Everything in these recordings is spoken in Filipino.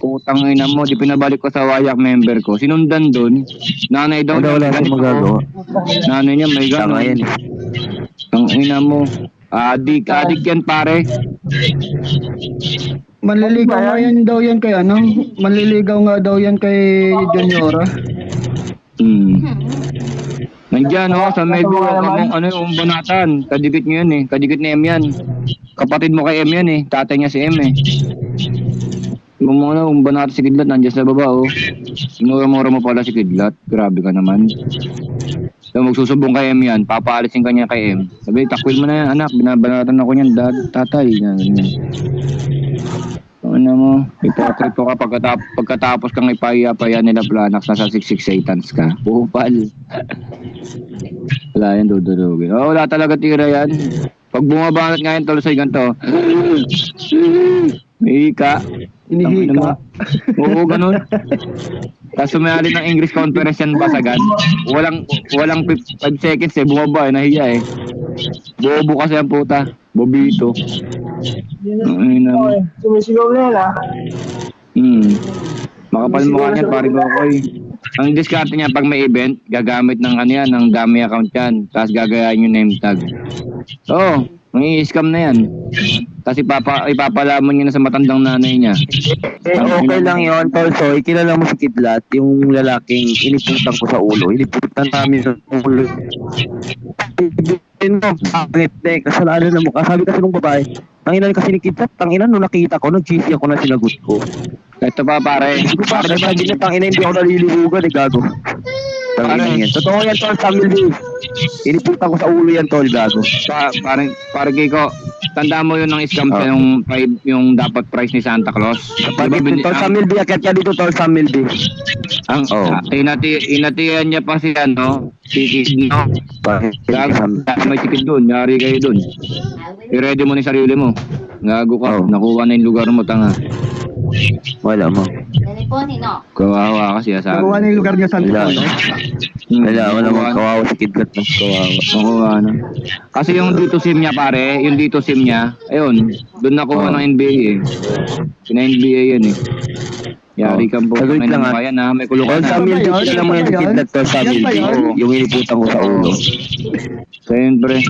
Putang ina mo, di pinabalik ko sa wayak member ko. Sinundan dun. Nanay daw Wala niya, siya magagawa. nanay niya may Tanga yan. gano'n. Ang ina mo. Adik yan pare. Manliligaw nga yan daw yan kay ano? Manliligaw nga daw yan kay Juniora. Nandiyan sa medyo ano yung banatan. Kadikit niyo yan kadikit ni M yan. Kapatid mo kay M yan tatay niya si M Yung mga banatan si Kidlat nandiyan sa baba Mura-mura mo pala si Kidlat. Grabe ka naman. So magsusubong kay M yan, papaalisin ka niya kay M. Sabi, takwil mo na yan anak, binabanatan ako niyan, tatay. Ano mo, hipokrito ka pagkatapos kang ipaya-paya nila Planax, nasa 66 Satans ka. Pupal. Wala yan, dudurugin. Wala talaga tira yan. Pag bumabanat nga yan, tol sa ganito. Hika. Inihika. Oo, ganun. Tapos sumali ng English conference yan basagan. Walang 5 seconds bumaba nahiya Bobo kasi ang puta. Bobito. Sumisigaw na yan Makapal mukha niyan, pare ko ako Ang diskarte niya pag may event, gagamit ng ng dummy account yan. Tapos gagayahin yung name tag. Mangi-scam na yan. Kasi ipapalamon niya na sa matandang nanay niya. Okay lang yun, tol. So, ikilala mo si Kidlat, yung lalaking iniputan ko sa ulo. Iniputan namin sa ulo. Bakit? Kasalanan na mukha. Sabi kasi nung babae, tanginan kasi ni Kidlat, tanginan nung nakita ko, nag-GC ako na sinagot ko. Ito pa pare. Hindi ko pare, sabi niya, tanginan hindi ako nalilihugan, gago. Tanginan yan. Totoo yan, tol, Samuel D. Iniputan ko sa ulo yan, tol, gago. Pare Kiko, tanda mo yun ng scam sa yung dapat price ni Santa Claus. Tol Samuel D, akit ka dito, tol Samuel D. Inatiyan niya pa si Kikid, no? May sikid doon, yari kayo doon. I-ready mo na yung sarili mo. Gago ka, nakuha na yung lugar mo, tanga. Wala mo. Kawawa kasi sabi. Nakuha na yung lugar niya sa Antipolo. Wala mo. Kawawa si Kidlat na. Kawawa na. Kasi yung dito SIM niya pare, yung dito SIM niya, ayun, doon nakuha ng NBA Pina-NBA yan Yari kang po. May namayan may kulukan na. Samuel D, alam mo yan si Kidlat to, Samuel D. Yung iniputan ko sa ulo. Siyempre.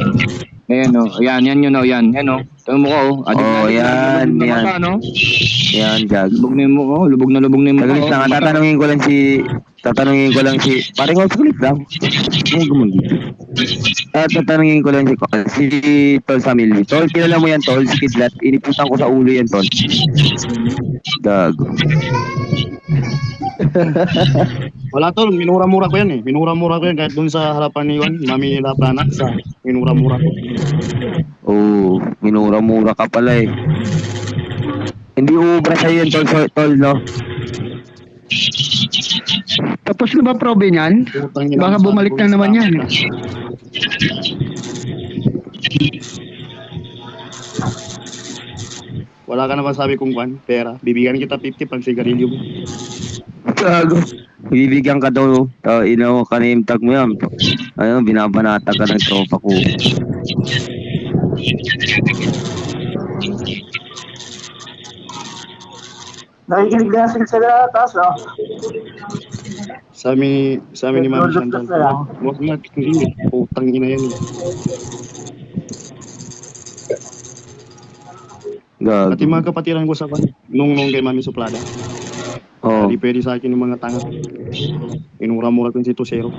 Ayan yan yun yan. Tingnan mo ko yan. Yan, jag. Lubog na mo lubog na mo. Saglit lang, tatanungin ko lang si, parang saglit lang. Tatanungin ko lang si Tol Samuel D. Tol, kilala mo yan, Tol, si Kidlat. Iniputan ko sa ulo yan, Tol. Gago. Wala tol, minura-mura ko yan Minura-mura ko yan kahit dun sa harapan ni Mami Planax minura-mura ko. Minura-mura ka pala Hindi ubra sa'yo yun, tol, no? Tapos na ba probe niyan? Baka bumalik na naman yan. Wala ka naman sabi kung pera. Bibigyan kita 50 pag sigarilyo mo. Gago. Bibigyan ka daw. Kanime tag mo yan. Binabanata ka ng tropa ko. Nakikinig na sila taas, Sa amin ni Mami Sandal. Huwag na, putang ina yan Gago. Pati mga kapatiran ko sa nung kay Mami Suplada. Hindi pwede sa akin yung mga tanga. Inura-mura ko yung si Tosero.